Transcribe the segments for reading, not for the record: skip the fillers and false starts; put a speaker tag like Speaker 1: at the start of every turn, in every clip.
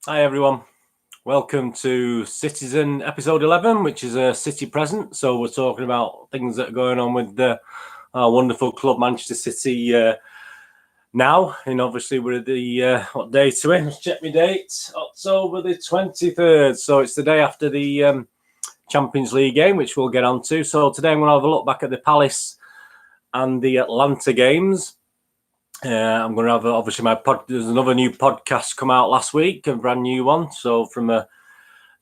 Speaker 1: Hi everyone, welcome to Citizen episode 11, which is a City present. So we're talking about things that are going on with our wonderful club Manchester City now. And obviously we're at the, what date are we? Let's check my date, October the 23rd. So it's the day after the Champions League game, which we'll get on to. So today I'm going to have a look back at the Palace and the Atalanta games. I'm going to have obviously there's another new podcast come out last week, a brand new one. So from an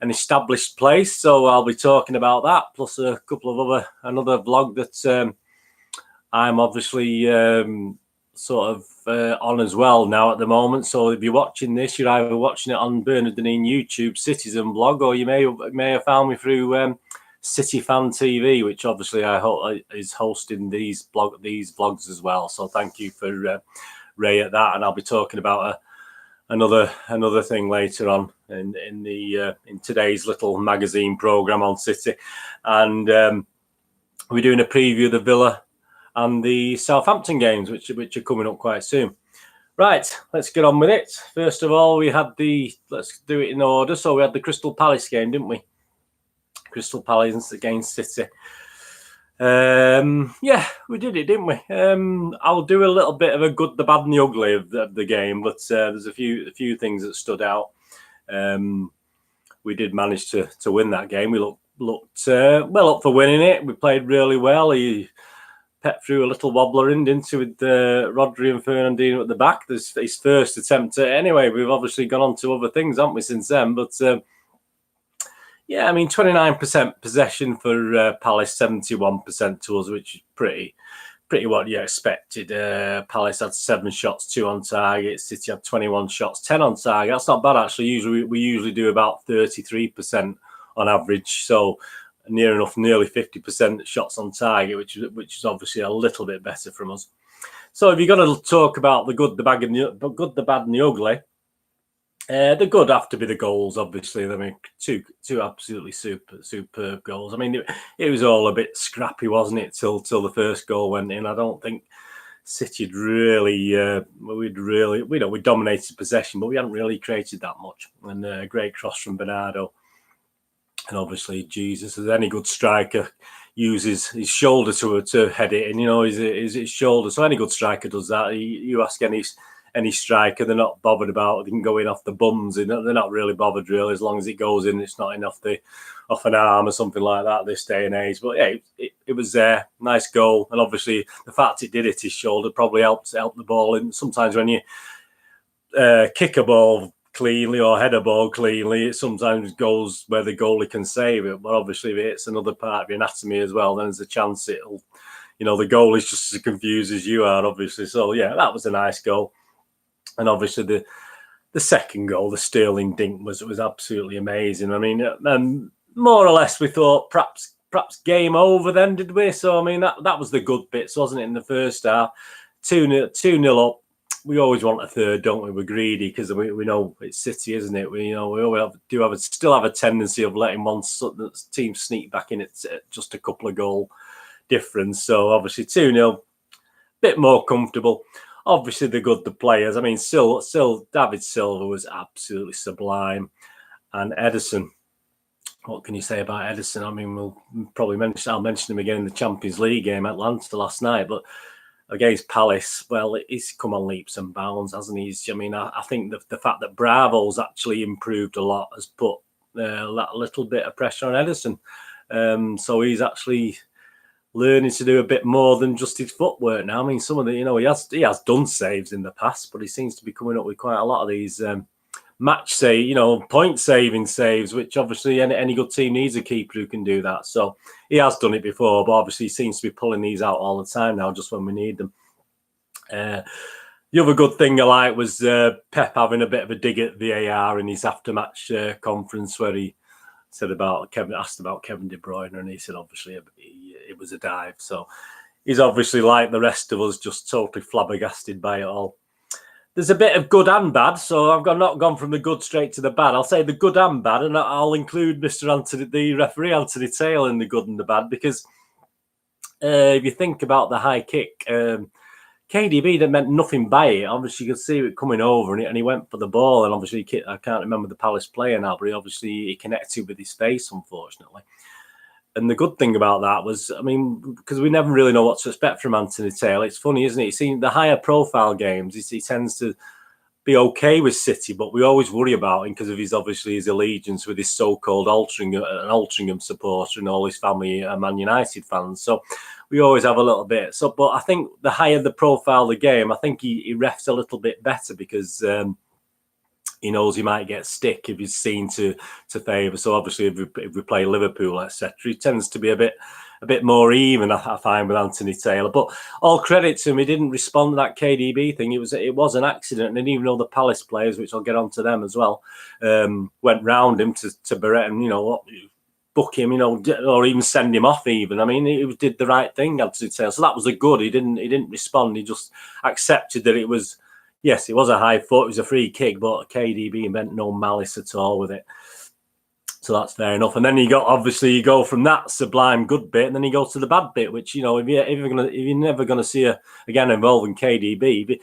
Speaker 1: established place. So I'll be talking about that, plus a couple of another vlog that I'm obviously sort of on as well now at the moment. So if you're watching this, you're either watching it on Bernardine YouTube Citizen blog, or you may have found me through City Fan TV, which obviously I hope is hosting these vlogs as well. So thank you for Ray at that, and I'll be talking about another thing later on in today's little magazine program on City, and we're doing a preview of the Villa and the Southampton games, which are coming up quite soon. Right, let's get on with it. First of all, let's do it in order. So we had the Crystal Palace game, didn't we? Crystal Palace against City. Yeah, we did it, didn't we? I'll do a little bit of a good, the bad, and the ugly of the game, but there's a few things that stood out. We did manage to win that game. We looked well up for winning it. We played really well. He Pep threw a little wobbler into with Rodri and Fernandinho at the back. There's his first attempt. Anyway, we've obviously gone on to other things, haven't we, since then? But yeah, I mean, 29% possession for Palace, 71% to us, which is pretty what you expected. Palace had 7 shots, 2 on target. City had 21 shots, 10 on target. That's not bad, actually. We usually do about 33% on average. So nearly 50% shots on target, which is obviously a little bit better from us. So if you're going to talk about the good, the bad, and the ugly, the good have to be the goals, obviously. I mean, two absolutely superb goals. I mean, it was all a bit scrappy, wasn't it, till the first goal went in. I don't think City had really, we dominated possession, but we hadn't really created that much. And a great cross from Bernardo. And obviously, Jesus, as any good striker, uses his shoulder to head it, and his shoulder. So any good striker does that. You ask any striker, they're not bothered about. They can go in off the bums, and they're not really bothered, really, as long as it goes in. It's not in off an arm or something like that this day and age. But yeah, it was there. Nice goal, and obviously the fact it did hit his shoulder probably helped the ball. And sometimes when you kick a ball cleanly or head a ball cleanly, it sometimes goes where the goalie can save it. But obviously, if it's another part of your anatomy as well, then there's a chance the goalie's just as confused as you are, obviously. So yeah, that was a nice goal. And obviously the second goal, the Sterling dink, was absolutely amazing. I mean, more or less we thought perhaps game over then, did we? So I mean that was the good bits, wasn't it, in the first half? 2-0 up. We always want a third, don't we? We're greedy because we know it's City, isn't it? We always still have a tendency of letting one team sneak back in at just a couple of goal difference. So obviously 2-0, bit more comfortable. Obviously the players. I mean, still David Silva was absolutely sublime, and Ederson. What can you say about Ederson? I mean, I'll mention him again in the Champions League game at Atalanta last night, but against Palace, well, he's come on leaps and bounds, hasn't he? I mean, I think the fact that Bravo's actually improved a lot has put that little bit of pressure on Ederson. So he's actually learning to do a bit more than just his footwork now. I mean, some of the, he has done saves in the past, but he seems to be coming up with quite a lot of these point saving saves, which obviously any good team needs a keeper who can do that. So he has done it before, but obviously he seems to be pulling these out all the time now, just when we need them. The other good thing I like was Pep having a bit of a dig at VAR in his after-match conference, where he asked about Kevin De Bruyne, and he said obviously it was a dive. So he's obviously, like the rest of us, just totally flabbergasted by it all. There's a bit of good and bad, so I've not gone from the good straight to the bad. I'll say the good and bad, and I'll include the referee Anthony Taylor in the good and the bad, because if you think about the high kick, KDB that meant nothing by it. Obviously, you could see it coming over, and he went for the ball. And obviously, I can't remember the Palace player now, but he connected with his face, unfortunately. And the good thing about that was, I mean, because we never really know what to expect from Anthony Taylor. It's funny, isn't it? You see, the higher profile games, he tends to be okay with City, but we always worry about him because of his allegiance with his so-called Altrincham supporter and all his family are Man United fans. So we always have a little bit. So, but I think the higher the profile the game, I think he refs a little bit better because he knows he might get stick if he's seen to favour. So obviously, if we play Liverpool, etc., he tends to be a bit more even, I find, with Anthony Taylor. But all credit to him, he didn't respond to that KDB thing. It was an accident, and even though the Palace players, which I'll get on to them as well, went round him to berate him, book him, or even send him off. Even, I mean, he did the right thing, Anthony Taylor. So that was a good. He didn't respond. He just accepted that it was. Yes, it was a high foot. It was a free kick, but KDB meant no malice at all with it. So that's fair enough. And then you go from that sublime good bit, and then you go to the bad bit, which, if you're never going to see again involving KDB,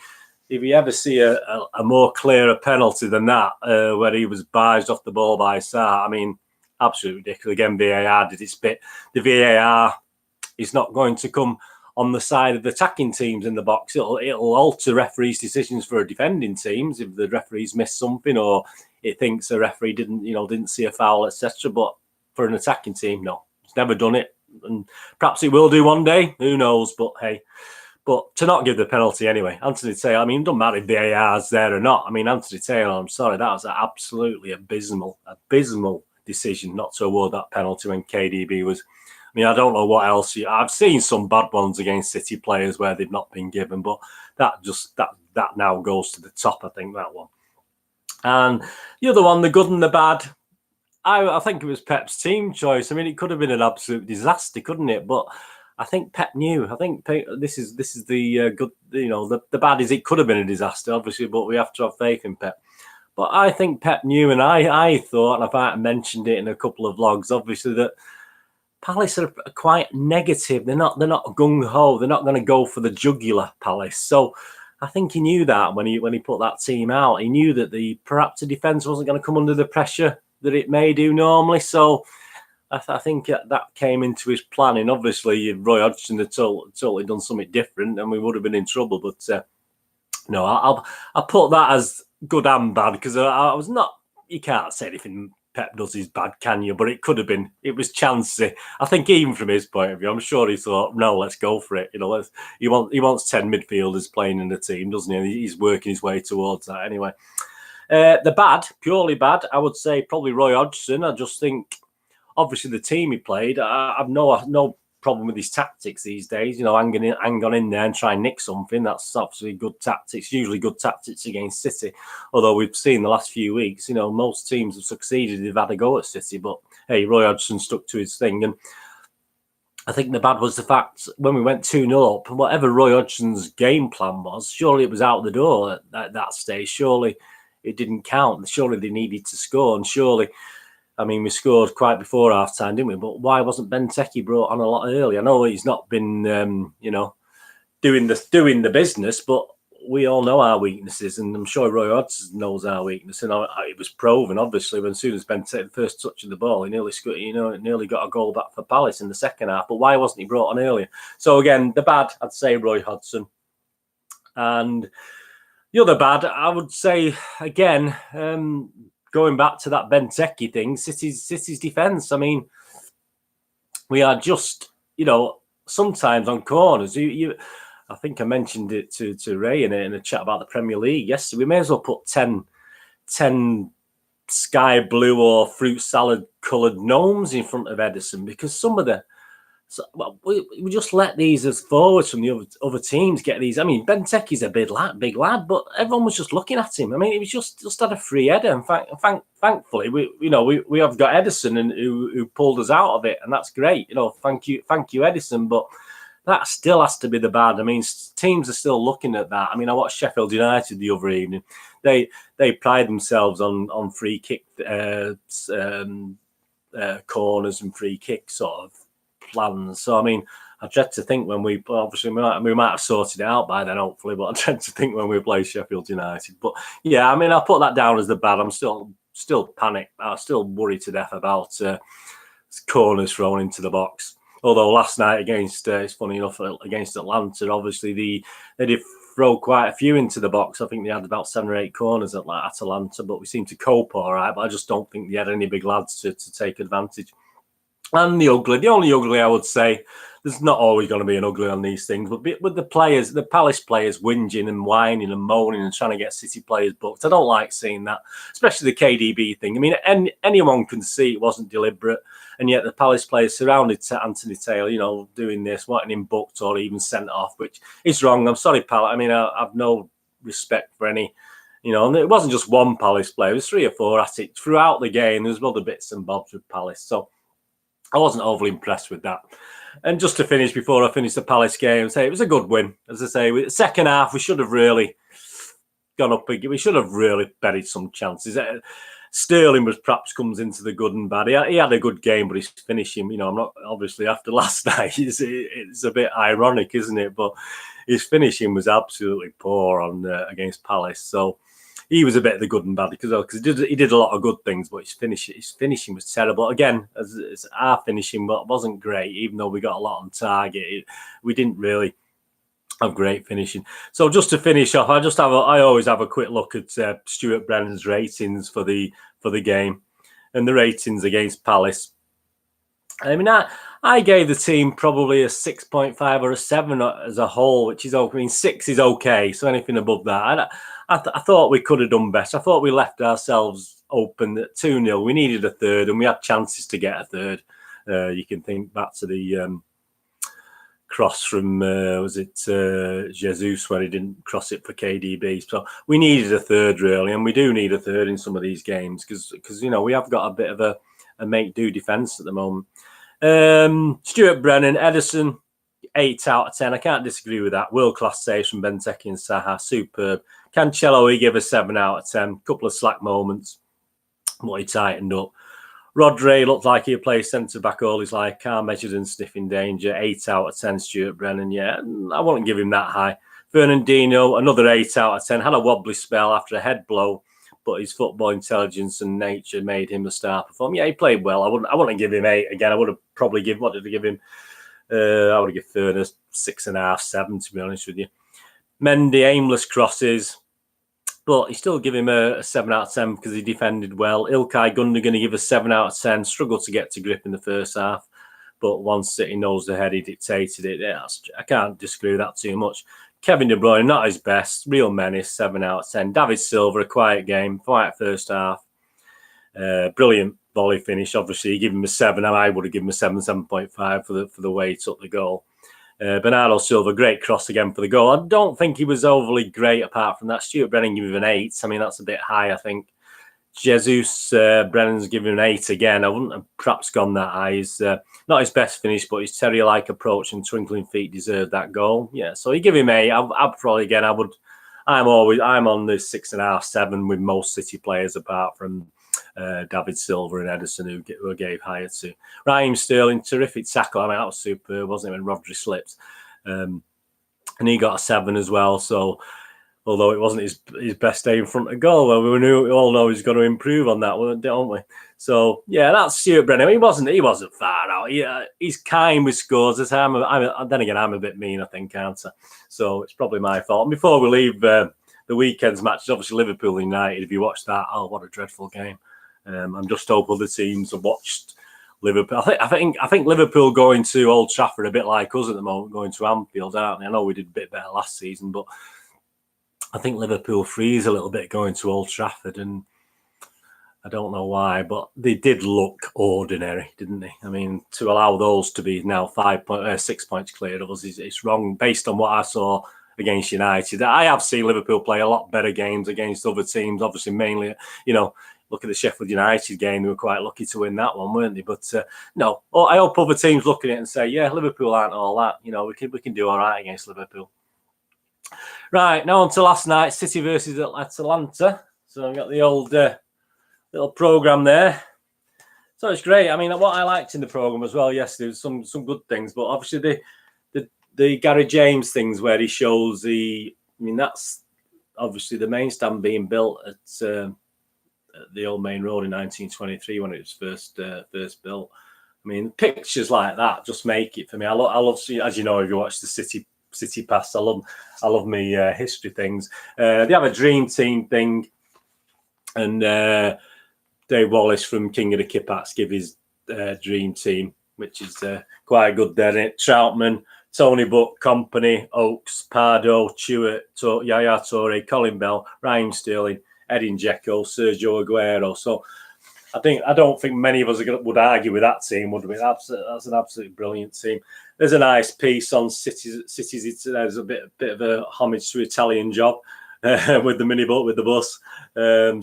Speaker 1: if you ever see a more clearer penalty than that, where he was barged off the ball by Sarr, I mean, absolutely ridiculous. Again, VAR did its bit. The VAR is not going to come on the side of the attacking teams in the box. It'll alter referees' decisions for defending teams if the referees miss something or it thinks a referee didn't see a foul, etc. But for an attacking team, no, it's never done it, and perhaps it will do one day. Who knows? But hey, to not give the penalty anyway, Anthony Taylor. I mean, it doesn't matter if VAR's there or not. I mean, Anthony Taylor. I'm sorry, that was an absolutely abysmal decision not to award that penalty when KDB was. I mean, I don't know what else. I've seen some bad ones against City players where they've not been given, but that now goes to the top, I think, that one. And the other one, the good and the bad, I think it was Pep's team choice. I mean, it could have been an absolute disaster, couldn't it? But I think Pep knew. I think this is the good. The bad is it could have been a disaster, obviously, but we have to have faith in Pep. But I think Pep knew, and I thought, and I mentioned it in a couple of vlogs, obviously, that Palace are quite negative. They're not gung ho. They're not going to go for the jugular, Palace. So I think he knew that when he put that team out. He knew that perhaps the defence wasn't going to come under the pressure that it may do normally. So I think that came into his planning. Obviously, Roy Hodgson had totally done something different, and we would have been in trouble. But no, I'll put that as good and bad because I was not. You can't say anything Pep does is bad, can you? But it could have been. It was chancy. I think even from his point of view, I'm sure he thought, no, let's go for it. He wants 10 midfielders playing in the team, doesn't he? And he's working his way towards that anyway. The bad, purely bad, I would say probably Roy Hodgson. I just think, obviously, the team he played, I've no problem with his tactics these days. Hang on in there and try and nick something. That's obviously good tactics. Usually good tactics against City. Although we've seen the last few weeks, most teams have succeeded. They've had a go at City, but hey, Roy Hodgson stuck to his thing. And I think the bad was the fact when we went 2-0 up, and whatever Roy Hodgson's game plan was, surely it was out the door at that stage. Surely it didn't count. Surely they needed to score, and surely. I mean, we scored quite before half time, didn't we? But why wasn't Benteke brought on a lot earlier? I know he's not been, doing the business, but we all know our weaknesses, and I'm sure Roy Hodgson knows our weakness. And it was proven, obviously, when as soon as Benteke the first touch of the ball, he nearly got a goal back for Palace in the second half. But why wasn't he brought on earlier? So again, the bad, I'd say Roy Hodgson, and the other bad, I would say again. Going back to that Benteke thing, City's defence. I mean, we are just, sometimes on corners. I think I mentioned it to Ray in a chat about the Premier League yesterday. We may as well put 10 sky blue or fruit salad coloured gnomes in front of Ederson because some of the. We just let these as forwards from the other teams get these. I mean, Benteke's a big lad, but everyone was just looking at him. I mean, it was just had a free header. And thankfully, we have got Ederson and who pulled us out of it, and that's great. Thank you, Ederson. But that still has to be the bad. I mean, teams are still looking at that. I mean, I watched Sheffield United the other evening. They pride themselves on free kick corners and free kick sort of plans. So I mean, I dread to think when obviously we might have sorted it out by then, hopefully, but I dread to think when we play Sheffield United. But yeah, I mean, I put that down as the bad. I'm still panicked. I'm still worried to death about corners thrown into the box. Although last night against, it's funny enough, against Atlanta, obviously they did throw quite a few into the box. I think they had about 7 or 8 corners at Atalanta, but we seemed to cope all right. But I just don't think they had any big lads to take advantage. And the only ugly I would say, there's not always going to be an ugly on these things, but with the players, the Palace players whinging and whining and moaning and trying to get City players booked, I don't like seeing that, especially the KDB thing. I mean, anyone can see it wasn't deliberate, and yet the Palace players surrounded Anthony Taylor, you know, doing this, wanting him booked or even sent off, which is wrong. I'm sorry, Palace. I mean, I've no respect for any, you know, and it wasn't just one Palace player, it was 3 or 4 at it throughout the game. There was other bits and bobs with Palace, so I wasn't overly impressed with that. And just to finish, before I finish the Palace game, say it was a good win. As I say, the second half, we should have really gone up. We should have really buried some chances. Sterling was perhaps comes into the good and bad. He had a good game, but his finishing, you know, I'm not obviously after last night. It's a bit ironic, isn't it? But his finishing was absolutely poor on against Palace. So he was a bit of the good and bad because he did a lot of good things, but his finishing was terrible. Again, as our finishing wasn't great, even though we got a lot on target. We didn't really have great finishing. So just to finish off, I always have a quick look at Stuart Brennan's ratings for the game, and the ratings against Palace. I mean, I gave the team probably a 6.5 or a 7 as a whole, which is okay. I mean, 6 is okay, so anything above that. I thought we could have done better. I thought we left ourselves open at 2-0. We needed a third, and we had chances to get a third. You can think back to the cross from, Jesus, where he didn't cross it for KDB. So we needed a third, really, and we do need a third in some of these games because you know, we have got a bit of a make-do defence at the moment. Stuart Brennan, Ederson, 8 out of 10. I can't disagree with that. World-class saves from Benteke and Saha, superb. Cancelo, he gave a 7 out of 10. Couple of slack moments, but he tightened up. Rodri looked like he played centre-back all his life, calm, measured and sniffing danger. 8 out of 10, Stuart Brennan, yeah. I wouldn't give him that high. Fernandinho, another 8 out of 10. Had a wobbly spell after a head blow, but his football intelligence and nature made him a star performer. Yeah, he played well. I wouldn't give him 8 again. I would have probably what did I give him? I would have given Fernandinho 6.5, 7, to be honest with you. Mendy, aimless crosses, but he still give him a 7 out of 10 because he defended well. Ilkay Gundogan to give a 7 out of 10. Struggled to get to grip in the first half, but once City knows ahead, he dictated it. Yeah, I can't disagree with that too much. Kevin De Bruyne, not his best. Real menace, 7 out of 10. David Silva, a quiet game, quiet first half. Brilliant volley finish. Obviously, you give him a 7. I would have given him a 7, 7.5 for the way he took the goal. Bernardo Silva, great cross again for the goal. I don't think he was overly great apart from that. Stuart Brennan gave him an 8. I mean, that's a bit high, I think. Jesus, Brennan's given an 8 again. I wouldn't have perhaps gone that high. He's not his best finish, but his terrier-like approach and twinkling feet deserved that goal. Yeah, so you give him 8. I'd probably, again, I'm on the 6.5, 7 with most City players apart from David Silva and Ederson, who gave higher to. Raheem Sterling, terrific tackle. I mean, that was superb, wasn't it, when Rodri slipped? And he got a 7 as well. So, although it wasn't his best day in front of goal, well, we all know he's going to improve on that, don't we? So, yeah, that's Stuart Brennan. He wasn't far out. He's kind with scores. Then again, I'm a bit mean, I think, aren't I? So it's probably my fault. And before we leave the weekend's matches, obviously Liverpool United. If you watch that, oh, what a dreadful game! I'm just hope other teams have watched Liverpool. I think Liverpool going to Old Trafford a bit like us at the moment, going to Anfield, aren't they? I know we did a bit better last season, but I think Liverpool freeze a little bit going to Old Trafford, and I don't know why, but they did look ordinary, didn't they? I mean, to allow those to be now 6 points clear of us it's wrong based on what I saw against United. I have seen Liverpool play a lot better games against other teams, obviously mainly, you know, look at the Sheffield United game. They were quite lucky to win that one, weren't they? But no, I hope other teams look at it and say, yeah, Liverpool aren't all that. You know, we can do all right against Liverpool. Right, now on to last night, City versus Atalanta. So I've got the old little programme there. So it's great. I mean, what I liked in the programme as well, yes, there was some good things, but obviously the Gary James things where he shows I mean, that's obviously the main stand being built at the Old Main Road in 1923 when it was first built. I mean, pictures like that just make it for me. I love as you know, if you watch the City Pass, I love me history things. They have a dream team thing, and Dave Wallace from King of the Kipats give his dream team, which is quite good there, isn't it? Troutman, Tony Buck, Company, Oakes, Pardo, Chewett, Yaya Toure, Colin Bell, Raheem Sterling, Edin Dzeko, Sergio Aguero. So I don't think many of us would argue with that team, would we? That's an absolutely brilliant team. There's a nice piece on Cities. There's a bit of a homage to Italian Job with the miniboat, with the bus.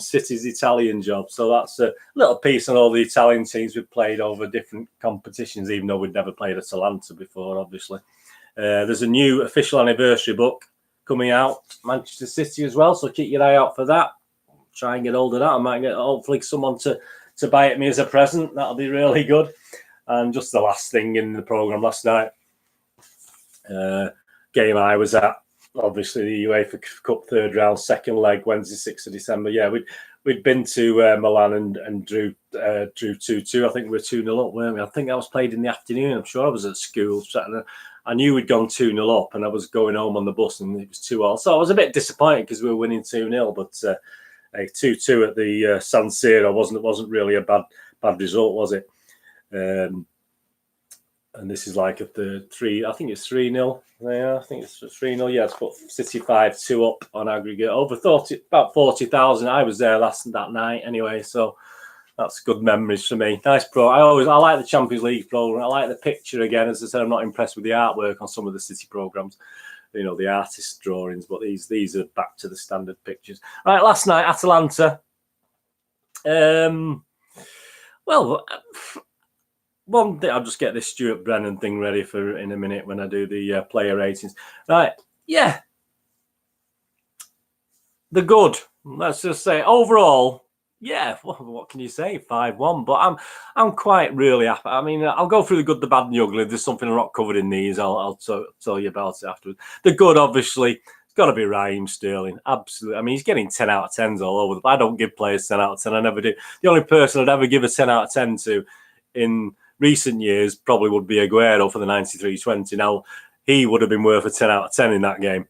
Speaker 1: City's Italian Job. So that's a little piece on all the Italian teams we've played over different competitions, even though we'd never played Atalanta before, obviously. There's a new official anniversary book coming out, Manchester City as well, so keep your eye out for that. Try and get hold of that. I might get hopefully someone to buy it me as a present. That'll be really good. And just the last thing in the programme last night, game I was at, obviously the UEFA Cup third round, second leg, Wednesday, 6th of December. Yeah, we'd been to Milan and drew 2-2. I think we were 2-0 up, weren't we? I think that was played in the afternoon. I'm sure I was at school. I knew we'd gone 2-0 up, and I was going home on the bus, and it was 2-2. So I was a bit disappointed because we were winning 2-0, but 2-2 at the San Siro wasn't really a bad result, was it? And this is like at the 3. I think it's 3-0. Yeah, I think it's 3-0. Yeah, it's put City 5-2 up on aggregate. About 40,000. I was there that night anyway, so that's good memories for me. Nice pro. I like the Champions League program. I like the picture again. As I said, I'm not impressed with the artwork on some of the City programs. You know, the artist drawings, but these are back to the standard pictures. Right, last night, Atalanta. Well, one thing, I'll just get this Stuart Brennan thing ready for in a minute when I do the player ratings. Right, yeah. The good. Let's just say overall, yeah, what can you say? 5-1. But I'm quite really happy. I mean, I'll go through the good, the bad, and the ugly. If there's something I'm not covered in these, I'll tell you about it afterwards. The good, obviously, it's got to be Raheem Sterling. Absolutely. I mean, he's getting 10 out of 10s all over. I don't give players 10 out of 10. I never do. The only person I'd ever give a 10 out of 10 to in recent years probably would be Aguero for the 93-20. Now, he would have been worth a 10 out of 10 in that game.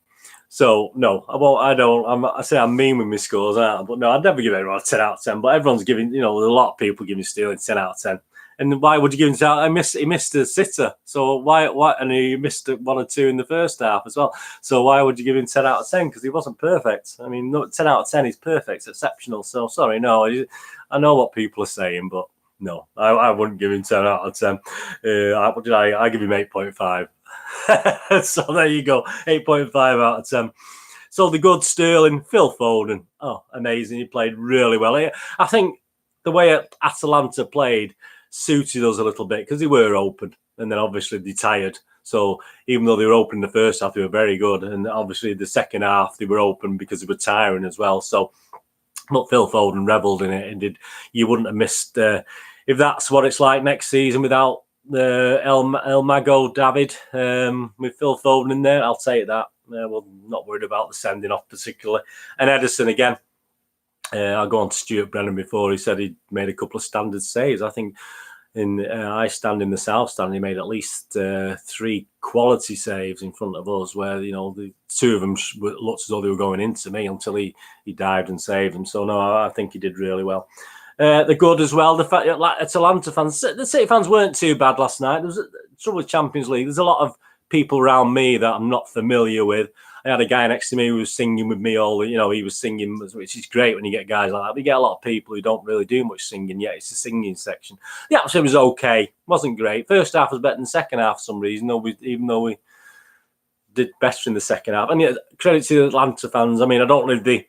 Speaker 1: So, no, I won't. I don't. I say I'm mean with my scores, aren't I? But no, I'd never give anyone a 10 out of 10. But everyone's giving, a lot of people giving Sterling 10 out of 10. And why would you give him 10 out? He missed a sitter. So why? And he missed 1 or 2 in the first half as well. So why would you give him 10 out of 10? Because he wasn't perfect. I mean, 10 out of 10 is perfect, exceptional. So, sorry, no. I know what people are saying, but no, I wouldn't give him 10 out of 10. What did I give him 8.5. So there you go, 8.5 out of 10. So the good Sterling, Phil Foden. Oh, amazing. He played really well. I think the way Atalanta played suited us a little bit because they were open and then obviously they tired. So even though they were open in the first half, they were very good. And obviously the second half, they were open because they were tiring as well. So but Phil Foden revelled in it and you wouldn't have missed if that's what it's like next season without El Mago David with Phil Foden in there. I'll take that. Well, not worried about the sending off particularly. And Edison again. I'll go on to Stuart Brennan before. He said he'd made a couple of standard saves. I think in I stand in the South stand, he made at least 3 quality saves in front of us where, the 2 of them looked as though they were going into me until he dived and saved them. So, no, I think he did really well. The good as well. The fact that Atalanta fans, the City fans weren't too bad last night. There was trouble with Champions League. There's a lot of people around me that I'm not familiar with. I had a guy next to me who was singing with me all. He was singing, which is great when you get guys like that. But you get a lot of people who don't really do much singing yet. It's the singing section. The atmosphere was okay. Wasn't great. First half was better than the second half for some reason. Even though we did better in the second half. And yeah, credit to the Atlanta fans. I mean, I don't really.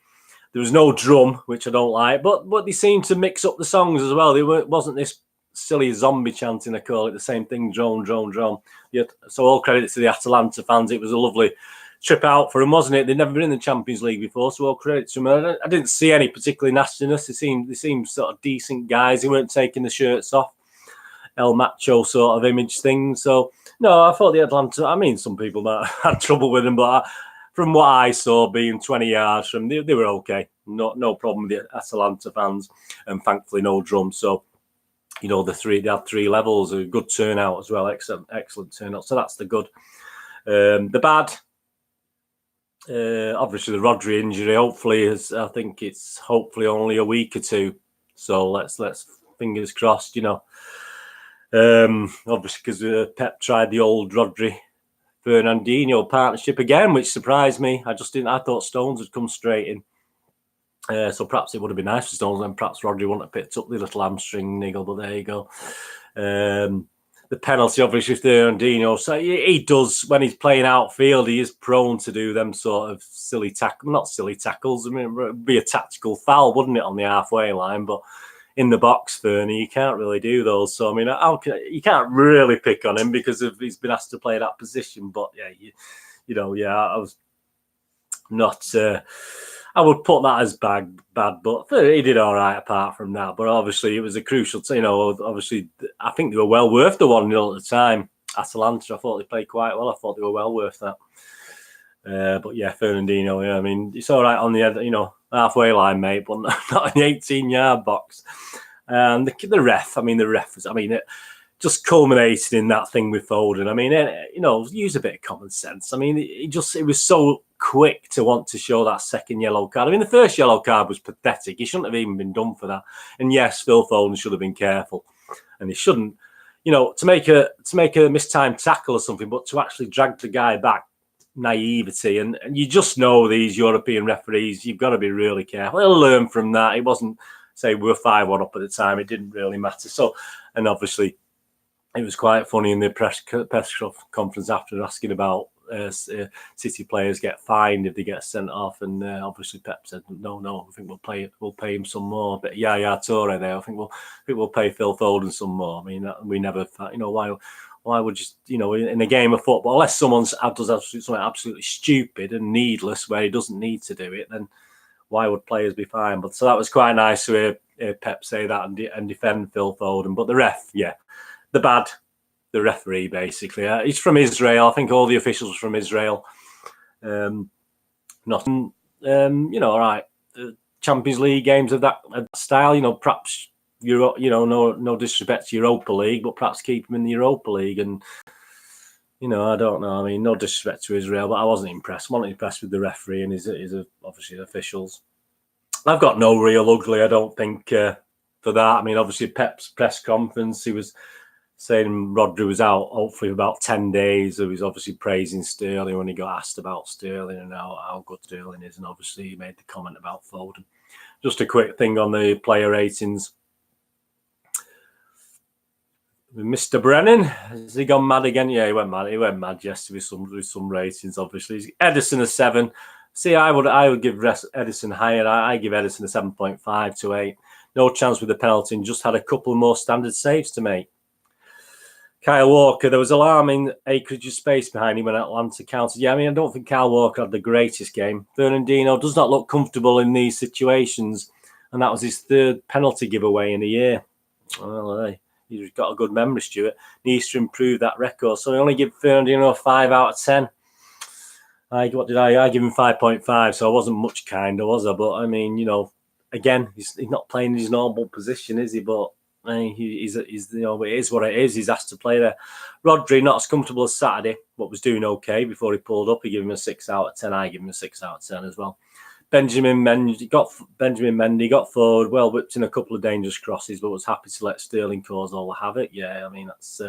Speaker 1: There was no drum, which I don't like, but they seemed to mix up the songs as well. Wasn't this silly zombie chanting, I call it, the same thing, drone, drone, drone. Yeah, so all credit to the Atalanta fans. It was a lovely trip out for them, wasn't it? They'd never been in the Champions League before, so all credit to them. I didn't see any particularly nastiness. They seemed sort of decent guys. They weren't taking the shirts off. El Macho sort of image thing. So No, I thought the Atalanta. I mean, some people might have had trouble with them, but from what I saw, being 20 yards from, they were okay. No problem with the Atalanta fans, and thankfully no drums. So, they had 3 levels, a good turnout as well, excellent turnout. So that's the good. The bad, obviously the Rodri injury. Hopefully, I think it's hopefully only a week or 2. So let's fingers crossed. Obviously because Pep tried the old Rodri Fernandinho partnership again, which surprised me. I thought Stones would come straight in. So perhaps it would have been nice for Stones, and perhaps Rodri wouldn't have picked up the little hamstring niggle, but there you go. The penalty, obviously, Fernandinho. So he does, when he's playing outfield, he is prone to do them sort of silly tackles. Not silly tackles. I mean, it would be a tactical foul, wouldn't it, on the halfway line? But in the box, Fernie, you can't really do those. So, I mean, you can't really pick on him because he's been asked to play that position. But, yeah, I was not... I would put that as bad, but he did all right apart from that. But obviously, it was a crucial, obviously, I think they were well worth the 1-0 at the time. Atalanta, I thought they played quite well. I thought they were well worth that. But yeah, Fernandinho, I mean, it's all right on the halfway line, mate, but not in the 18-yard box. And the ref, it just culminated in that thing with Foden. I mean, use a bit of common sense. I mean, it was so quick to want to show that second yellow card. I mean, the first yellow card was pathetic. He shouldn't have even been done for that. And yes, Phil Foden should have been careful, and he shouldn't, to make a mistimed tackle or something, but to actually drag the guy back, naivety. And you just know these European referees, you've got to be really careful. They'll learn from that. It wasn't, say, we were 5-1 up at the time. It didn't really matter. So, and obviously, it was quite funny in the press conference after, asking about City players get fined if they get sent off, and obviously Pep said no. I think we'll pay him some more. But Yaya Toure there, I think we'll pay Phil Foden some more. I mean, we never, why would you, in a game of football, unless someone does something absolutely stupid and needless where he doesn't need to do it, then why would players be fined? But so that was quite nice to hear Pep say that and defend Phil Foden. But the ref, the referee, basically. He's from Israel. I think all the officials are from Israel. All right. Champions League games of that style, perhaps, no disrespect to Europa League, but perhaps keep them in the Europa League. And, I don't know. I mean, no disrespect to Israel, but I wasn't impressed. I wasn't impressed with the referee and his obviously, the officials. I've got no real ugly, I don't think, for that. I mean, obviously, Pep's press conference, he was saying Rodri was out, hopefully, about 10 days. He was obviously praising Sterling when he got asked about Sterling and how good Sterling is. And obviously, he made the comment about Foden. Just a quick thing on the player ratings. Mr. Brennan, has he gone mad again? Yeah, he went mad. He went mad yesterday with some ratings, obviously. Edison a 7. See, I would give Edison higher. I give Edison a 7.5 to 8. No chance with the penalty, and just had a couple more standard saves to make. Kyle Walker, there was alarming acreage of space behind him when Atlanta countered. Yeah, I mean, I don't think Kyle Walker had the greatest game. Fernandinho does not look comfortable in these situations, and that was his 3rd penalty giveaway in a year. Well, he's got a good memory, Stuart. Needs to improve that record. So I only give Fernandinho a 5 out of 10. I give him 5.5, so I wasn't much kinder, was I? But I mean, again, he's not playing in his normal position, is he? But he's it is what it is. He's asked to play there. Rodri, not as comfortable as Saturday, but was doing okay before he pulled up. He gave him a 6 out of 10. I give him a 6 out of 10 as well. Benjamin Mendy got forward, well whipped in a couple of dangerous crosses, but was happy to let Sterling cause all the havoc. Yeah, I mean, that's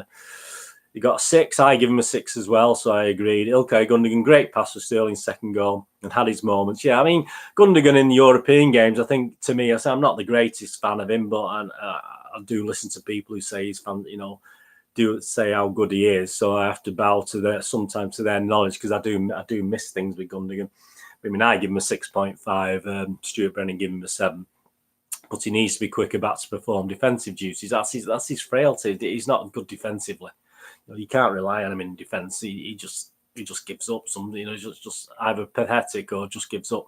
Speaker 1: he got a 6. I give him a 6 as well, so I agreed. Ilkay Gundogan, great pass for Sterling's second goal, and had his moments. Yeah, I mean, Gundogan in the European games, I think, to me, I'm not the greatest fan of him, but I do listen to people who say he's fan, do say how good he is. So I have to bow to sometimes to their knowledge, because I do miss things with Gundogan. I mean, I give him a 6.5. Stuart Brennan give him a 7. But he needs to be quicker back to perform defensive duties. That's his frailty. He's not good defensively. You can't rely on him in defence. He just he just gives up. Just either pathetic or just gives up.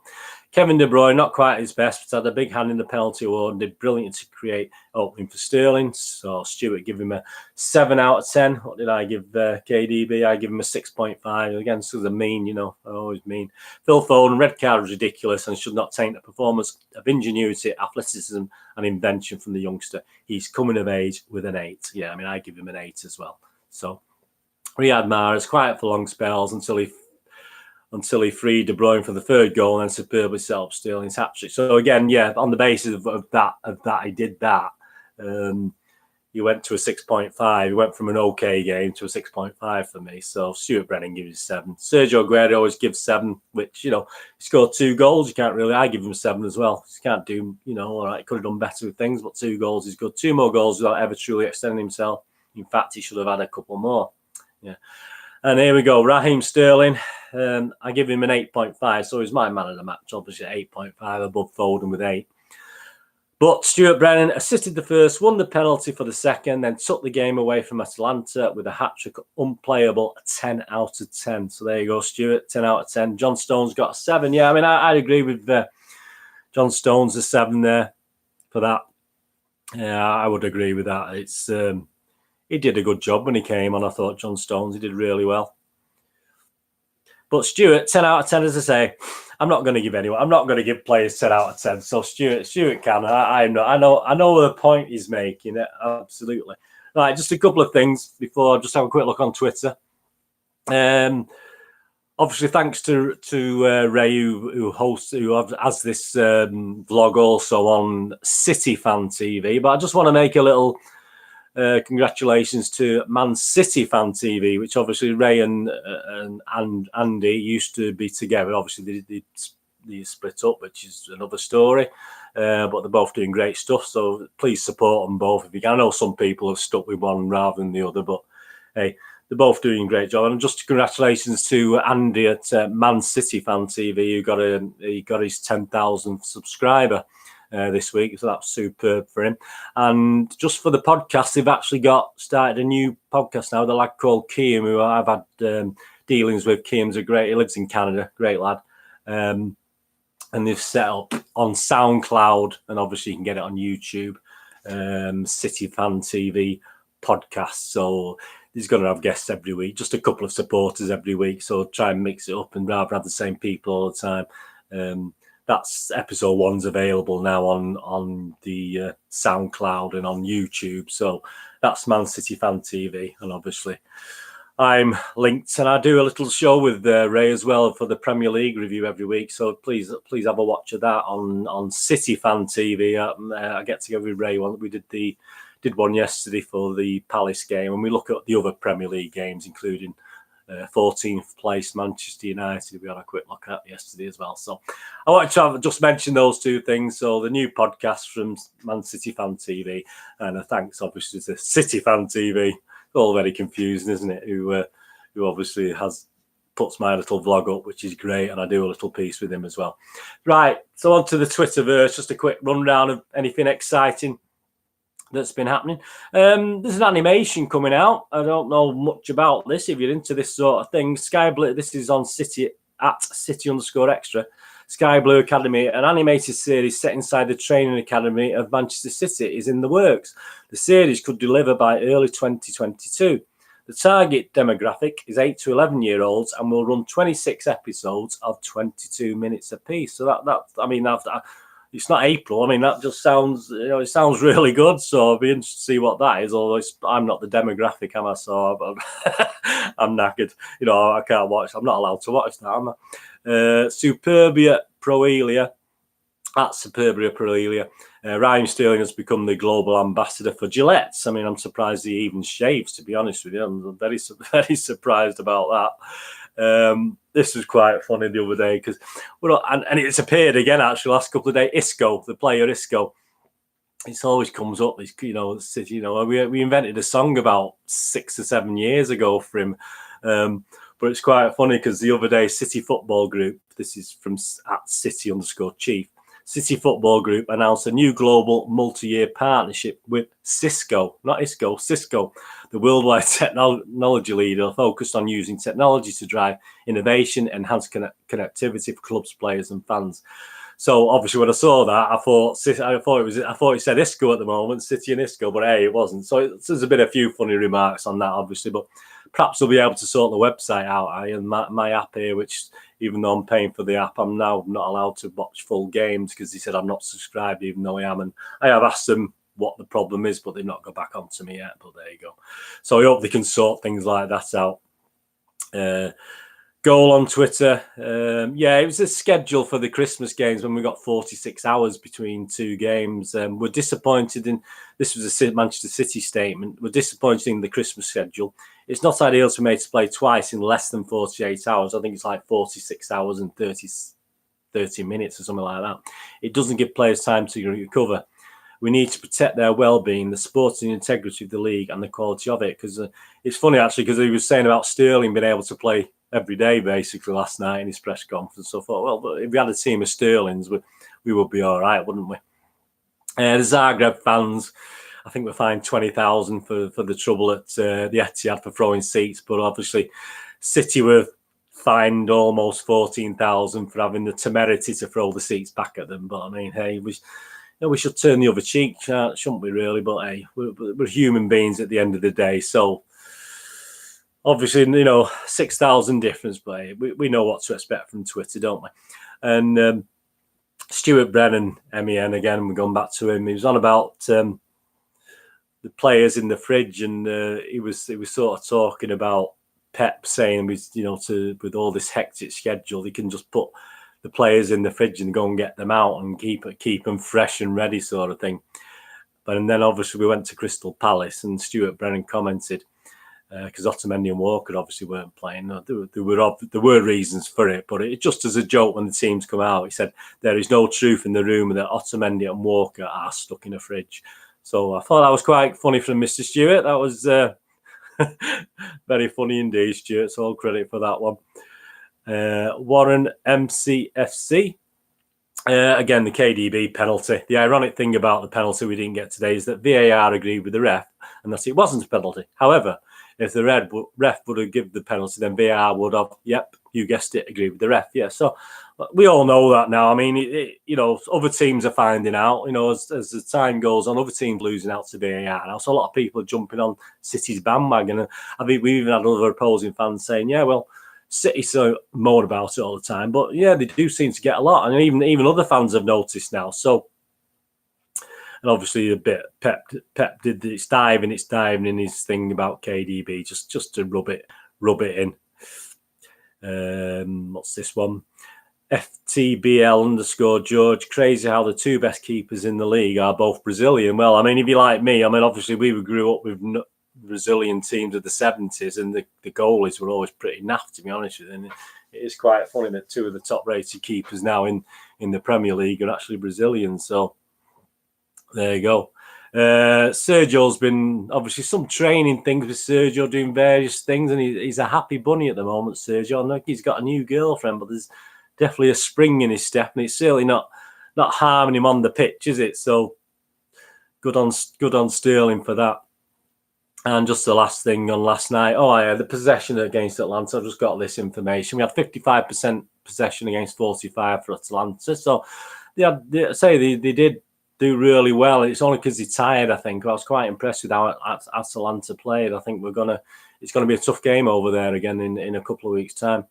Speaker 1: Kevin De Bruyne, not quite at his best, but had a big hand in the penalty award and did brilliant to create opening for Sterling. So Stuart give him a 7 out of 10. What did I give KDB? I give him a 6.5. Again, this is a mean, I always mean. Phil Foden, red card was ridiculous and should not taint the performance of ingenuity, athleticism and invention from the youngster. He's coming of age with an 8. Yeah, I give him an 8 as well. So Riyad Mahrez, quiet for long spells until he freed De Bruyne for the third goal and then superbly set up Sterling's hat-trick. So again, yeah, on the basis of that, he did that. He went to a 6.5. He went from an okay game to a 6.5 for me. So Stuart Brennan gives 7. Sergio Aguero always gives 7, which, he scored 2 goals. You can't really, I give him 7 as well. You can't do, all right, could have done better with things, but 2 goals is good. 2 more goals without ever truly extending himself. In fact, he should have had a couple more. Yeah. And here we go. Raheem Sterling. I give him an 8.5. So he's my man of the match, obviously 8.5 above Foden with 8. But Stuart Brennan assisted the first, won the penalty for the second, then took the game away from Atalanta with a hat-trick, unplayable, a 10 out of 10. So there you go, Stuart, 10 out of 10. John Stones got a 7. Yeah, I agree with John Stones, a 7 there for that. Yeah, I would agree with that. It's he did a good job when he came on. I thought John Stones, he did really well. But Stuart, 10 out of 10, as I say, I'm not going to give players 10 out of 10. So Stuart can. I know the point he's making. Absolutely. Right, just a couple of things before I just have a quick look on Twitter. Obviously, thanks to Ray who has this vlog also on City Fan TV. But I just want to make a little congratulations to Man City Fan TV, which obviously Ray and Andy used to be together. Obviously, they split up, which is another story. But they're both doing great stuff. So please support them both if you can. I know some people have stuck with one rather than the other, but hey, they're both doing a great job. And just congratulations to Andy at Man City Fan TV, who got his 10,000th subscriber this week. So that's superb for him. And just for the podcast, they've actually started a new podcast now. The lad called Kiam, who I've had dealings with. Kiam's he lives in Canada, great lad. And they've set up on SoundCloud, and obviously you can get it on YouTube, City Fan TV podcast. So he's going to have guests every week, just a couple of supporters every week. So try and mix it up and rather have the same people all the time. That's episode 1's available now on the SoundCloud and on YouTube. So that's Man City Fan TV. And obviously I'm linked, and I do a little show with Ray as well for the Premier League review every week. So please have a watch of that on City Fan TV. I get together with Ray. We did one yesterday for the Palace game, and we look at the other Premier League games, including 14th place Manchester United. We had a quick look at yesterday as well. So I wanted to just mention those 2 things. So the new podcast from Man City Fan TV, and a thanks obviously to City Fan TV. It's all very confusing, isn't it? Who obviously puts my little vlog up, which is great, and I do a little piece with him as well. Right, so on to the Twitterverse. Just a quick rundown of anything exciting that's been happening. There's an animation coming out. I don't know much about this. If you're into this sort of thing, Sky Blue. This is on City at City_Extra. Sky Blue Academy, an animated series set inside the training academy of Manchester City, is in the works. The series could deliver by early 2022. The target demographic is 8 to 11-year-olds and will run 26 episodes of 22 minutes apiece. So it's not April. That just sounds, it sounds really good. So I'll be interested to see what that is. Although I'm not the demographic, am I? So I'm knackered. I can't watch. I'm not allowed to watch that, am I? Superbia Proelia. At Superbia Proelia. Raheem Sterling has become the global ambassador for Gillette. I'm surprised he even shaves, to be honest with you. I'm very, very surprised about that. This was quite funny the other day because, and it's appeared again actually last couple of days. Isco, the player Isco, it always comes up. City. We invented a song about 6 or 7 years ago for him, but it's quite funny because the other day City Football Group. This is from at City_Chief. City Football Group announced a new global multi-year partnership with Cisco, not Isco, Cisco. the worldwide technology leader focused on using technology to drive innovation, enhance connectivity for clubs, players, and fans. So obviously, when I saw that, I thought it said Isco at the moment, City and Isco, but hey, it wasn't. So there's been a few funny remarks on that, obviously, but perhaps we'll be able to sort the website out. And my app here, which even though I'm paying for the app, I'm now not allowed to watch full games because he said I'm not subscribed, even though I am. And I have asked them what the problem is, but they've not got back onto me yet. But there you go. So I hope they can sort things like that out. Goal on Twitter. It was a schedule for the Christmas games when we got 46 hours between two games. We're disappointed in, this was a Manchester City statement, we're disappointed in the Christmas schedule. It's not ideal for me to play twice in less than 48 hours. I think it's like 46 hours and 30 minutes or something like that. It doesn't give players time to recover. We need to protect their well-being, the sporting integrity of the league and the quality of it. Because it's funny, actually, because he was saying about Sterling being able to play every day, basically, last night in his press conference. So I thought, well, but if we had a team of Sterlings, we would be all right, wouldn't we? The Zagreb fans, I think we fined 20,000 for the trouble at the Etihad for throwing seats. But obviously, City were fined almost 14,000 for having the temerity to throw the seats back at them. But I mean, hey, we should turn the other cheek, shouldn't we, really? But hey, we're human beings at the end of the day. So obviously, 6,000 difference, but hey, we know what to expect from Twitter, don't we? And Stuart Brennan, MEN, again, we're going back to him. He was on about the players in the fridge, and he was sort of talking about Pep saying, with all this hectic schedule, he can just put the players in the fridge and go and get them out and keep them fresh and ready, sort of thing. And then obviously we went to Crystal Palace, and Stuart Brennan commented, because Otamendi and Walker obviously weren't playing. There were reasons for it, but it just as a joke when the teams come out, he said there is no truth in the rumour that Otamendi and Walker are stuck in a fridge. So I thought that was quite funny from Mr. Stewart. That was very funny indeed, Stuart. So all credit for that one. Warren MCFC. Again, the KDB penalty. The ironic thing about the penalty we didn't get today is that VAR agreed with the ref and that it wasn't a penalty. However, if the ref would have given the penalty, then VAR would have, yep, you guessed it, agreed with the ref. Yeah, so we all know that now. I mean, other teams are finding out, as the time goes on, other teams losing out to VAR now. So a lot of people are jumping on City's bandwagon. And I think we even had other opposing fans saying, yeah, well, City so moan about it all the time, but yeah, they do seem to get a lot, and even other fans have noticed now. So, and obviously a bit Pep did it's diving in his thing about KDB just to rub it in. What's this one? FTBL_George. Crazy how the two best keepers in the league are both Brazilian. Well, I mean, if you're like me, I mean, obviously we grew up with Brazilian teams of the 70s, and the goalies were always pretty naff, to be honest with you. And it is quite funny that two of the top-rated keepers now in the Premier League are actually Brazilian. So there you go. Sergio's been obviously some training things with Sergio, doing various things, and he's a happy bunny at the moment, Sergio. I know he's got a new girlfriend, but there's definitely a spring in his step, and it's certainly not harming him on the pitch, is it? So good on Sterling for that. And just the last thing on last night. Oh, yeah, the possession against Atalanta. I've just got this information. We had 55% possession against 45% for Atalanta. So they did do really well. It's only because they're tired, I think. I was quite impressed with how Atalanta played. I think it's going to be a tough game over there again in a couple of weeks' time.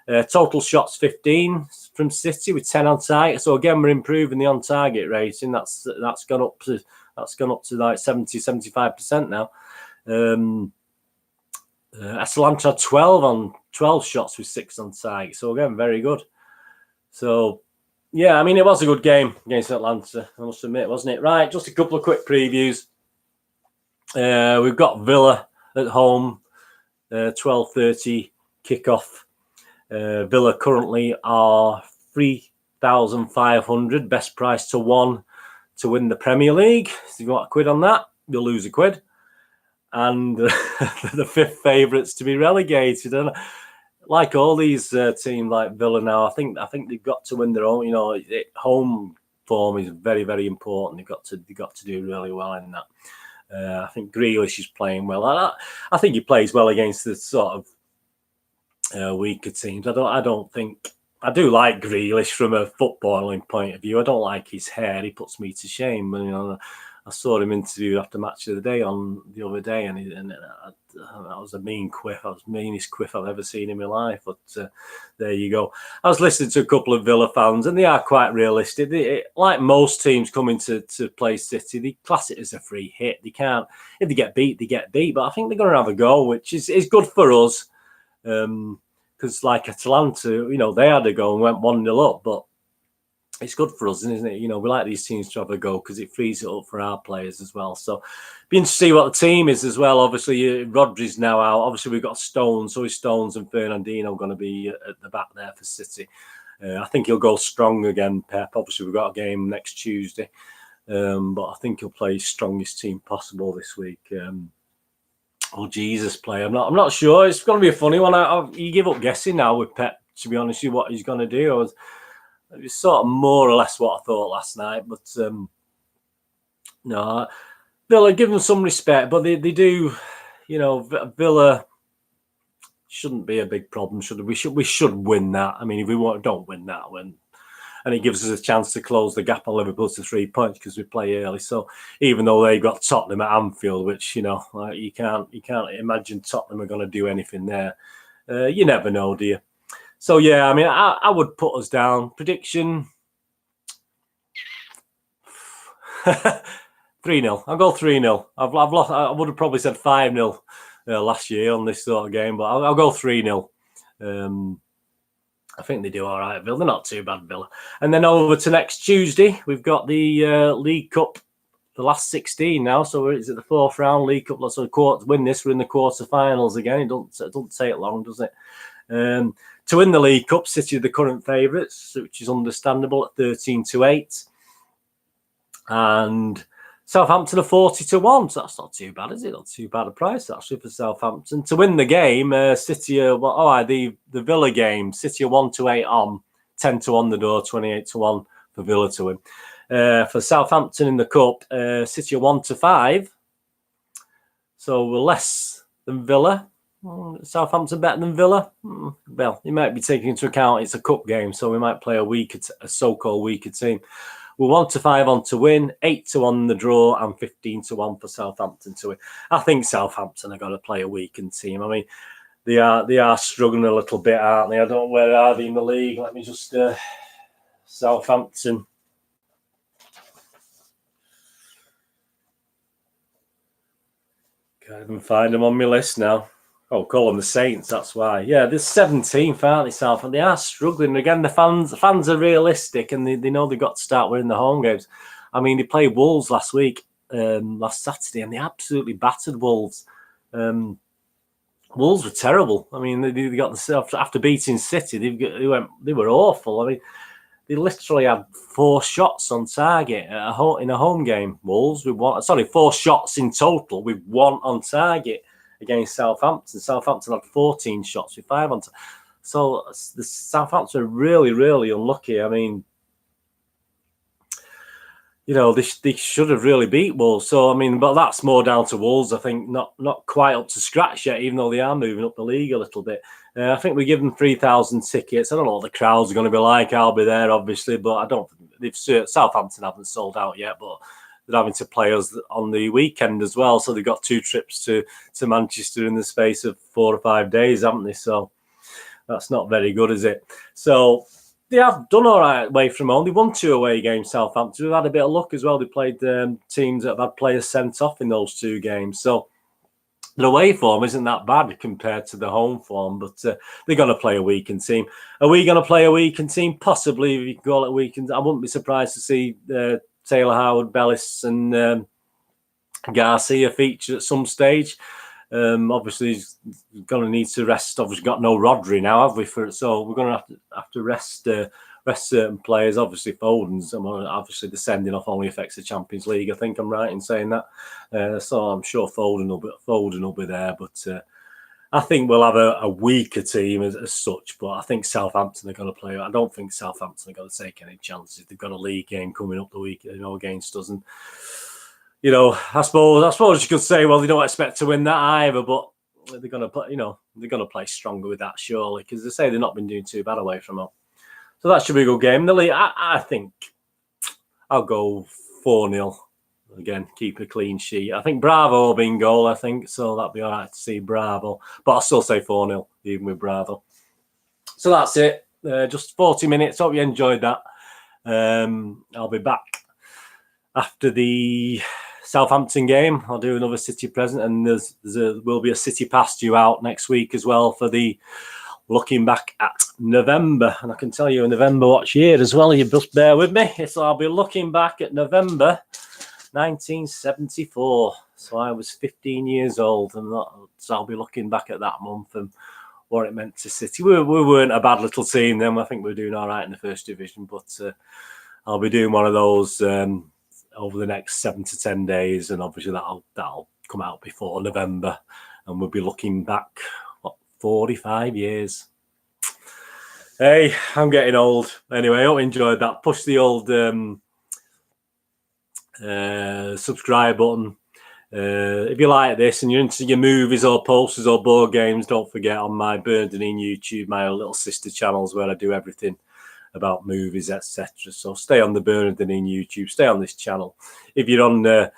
Speaker 1: Total shots 15 from City with 10 on target. So again, we're improving the on target rating. That's gone up to like 70-75% now. Atalanta had 12 shots with 6 on target. So again, very good. So yeah, I mean, it was a good game against Atlanta, I must admit, wasn't it? Right, just a couple of quick previews. We've got Villa at home, 12:30 kickoff. Villa currently are 3,500, best price to 1 to win the Premier League. So if you want a quid on that, you'll lose a quid. And the 5th favourites to be relegated. And like all these teams like Villa now, I think they've got to win their own. Home form is very, very important. They've got to do really well in that. I think Grealish is playing well. I think he plays well against the sort of weaker teams. I don't think. I do like Grealish from a footballing point of view. I don't like his hair. He puts me to shame. And, I saw him interview after match of the day the other day, and that was a mean quiff. That was the meanest quiff I've ever seen in my life. But there you go. I was listening to a couple of Villa fans, and they are quite realistic. Like most teams coming to play City, they class it as a free hit. They can't. If they get beat, they get beat. But I think they're going to have a go, which is good for us. Because like Atalanta, they had a go and went 1-0 up, but it's good for us, isn't it? We like these teams to have a go because it frees it up for our players as well. So, be interesting to see what the team is as well. Obviously, Rodri's now out. Obviously, we've got Stones. So is Stones and Fernandinho going to be at the back there for City. I think he'll go strong again, Pep. Obviously, we've got a game next Tuesday. But I think he'll play his strongest team possible this week. Jesus play. I'm not sure. It's going to be a funny one. You give up guessing now with Pep, to be honest with you, what he's going to do. It was sort of more or less what I thought last night. But no, Villa, give them some respect. But they do, Villa shouldn't be a big problem, should we? We should win that. I mean, if we don't win that, and it gives us a chance to close the gap on Liverpool to 3 points because we play early. So even though they've got Tottenham at Anfield, which you can't imagine Tottenham are going to do anything there. You never know, do you? So yeah, I mean, I would put us down. Prediction 3-0. I'll go 3-0. I've lost. I would have probably said 5-0 last year on this sort of game, but I'll go 3-0. I think they do all right, Villa. They're not too bad, Villa. And then over to next Tuesday, we've got the League Cup, the last 16 now. So it's at the fourth round League Cup. Let's win this. We're in the quarterfinals again. It doesn't take long, does it? To win the League Cup, City are the current favourites, which is understandable at 13-8. And Southampton are 40-1. So that's not too bad, is it? Not too bad a price, actually, for Southampton. To win the game, City are, the Villa game, City are 1-8 on, 10-1 the door, 28-1 for Villa to win. For Southampton in the Cup, City are 1-5. So we're less than Villa. Southampton better than Villa? Well, you might be taking into account it's a cup game, so we might play a so-called weaker team. We're 1-5 on to win, 8-1 the draw, and 15-1 for Southampton to win. I think Southampton are going to play a weakened team. I mean, they are struggling a little bit, aren't they? I don't know where are they in the league. Let me just Southampton. Can't even find them on my list now. Oh, call them the Saints, that's why. Yeah, they're 17th, aren't they, Southampton? They are struggling. Again, the fans are realistic and they know they've got to start winning the home games. I mean, they played Wolves last Saturday, and they absolutely battered Wolves. Wolves were terrible. I mean, they got themselves, after beating City, they were awful. I mean, they literally had 4 shots on target in a home game. Wolves, 4 shots in total with 1 on target against Southampton. Southampton had 14 shots with 5 on target. So the Southampton are really, really unlucky. I mean, they should have really beat Wolves. So, I mean, but that's more down to Wolves, I think, not quite up to scratch yet, even though they are moving up the league a little bit. I think we give them 3,000 tickets. I don't know what the crowds are going to be like. I'll be there, obviously, but I don't think Southampton haven't sold out yet, but they're having to play us on the weekend as well. So they've got 2 trips to Manchester in the space of 4 or 5 days, haven't they? So that's not very good, is it? So they have done all right away from home. They won 2 away games, Southampton. We've had a bit of luck as well. They played teams that have had players sent off in those 2 games. So the away form isn't that bad compared to the home form, but they're going to play a weakened team. Are we going to play a weakened team? Possibly, if you can call it weakened. I wouldn't be surprised to see Taylor Howard, Bellis and Garcia feature at some stage. Obviously, he's going to need to rest. Obviously, got no Rodri now, have we? So we're going to have to rest certain players. Obviously, Foden's. Obviously, the sending off only affects the Champions League. I think I'm right in saying that. So I'm sure Foden will be there, but I think we'll have a weaker team as such. But I think Southampton are going to play. I don't think Southampton are going to take any chances. They've got a league game coming up the week, against us. And you know, I suppose you could say, well, they don't expect to win that either, but they're going to play, you know, they're going to play stronger with that surely, because they say they've not been doing too bad away from home. So that should be a good game. The league, I think I'll go 4-0. Again, keep a clean sheet. I think Bravo will be in goal, I think, so that'll be all right to see Bravo. But I'll still say 4-0, even with Bravo. So that's it. Just 40 minutes. Hope you enjoyed that. I'll be back after the Southampton game. I'll do another City present, and will be a City pass due out next week as well for the looking back at November. And I can tell you in November what year as well. You just bear with me. So I'll be looking back at November 1974. So I was 15 years old, and so I'll be looking back at that month and what it meant to City. We weren't a bad little team then. I think we were doing all right in the first division, but I'll be doing one of those over the next 7 to 10 days, and obviously that'll come out before November, and we'll be looking back 45 years. Hey, I'm getting old. Anyway, I hope you enjoyed that. Push the old subscribe button. If you like this and you're into your movies or posters or board games, don't forget on my Bernardine YouTube, my little sister channels where I do everything about movies, etc. So stay on the Bernardine YouTube, stay on this channel. If you're on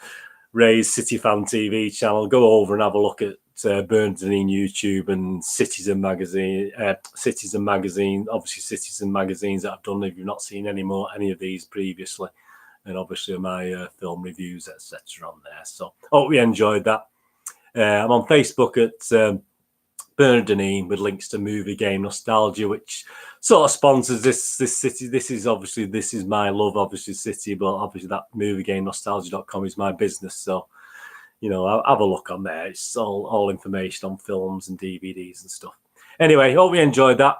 Speaker 1: Ray's City Fan TV channel, go over and have a look at Bernardine YouTube and Citizen Magazine, obviously Citizen Magazines that I've done if you've not seen any of these previously. And obviously my film reviews, etc. on there. So hope you enjoyed that. I'm on Facebook at Bernardine with links to Movie Game Nostalgia, which sort of sponsors this City. This is my love, obviously City, but obviously that moviegamenostalgia.com is my business. So, you know, I'll have a look on there. It's all information on films and DVDs and stuff. Anyway, hope you enjoyed that.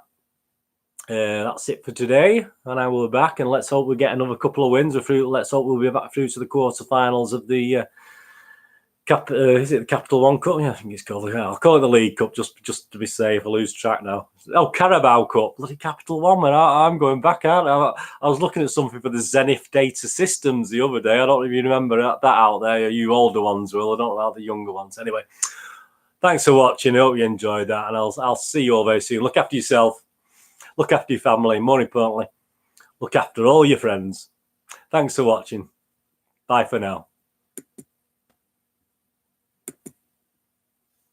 Speaker 1: That's it for today, and I will be back, and let's hope we get another couple of wins. Let's hope we'll be back through to the quarterfinals of the is it the Capital One Cup? Yeah, I think it's called. I'll call it the League Cup just to be safe. I lose track now. Oh, Carabao Cup, bloody Capital One, man. I'm going back, aren't I? I was looking at something for the Zenith Data Systems the other day. I don't know if you remember that out there. You older ones will. I don't know about the younger ones. Anyway, thanks for watching. I hope you enjoyed that, and I'll see you all very soon. Look after yourself. Look after your family. More importantly, look after all your friends. Thanks for watching. Bye for now.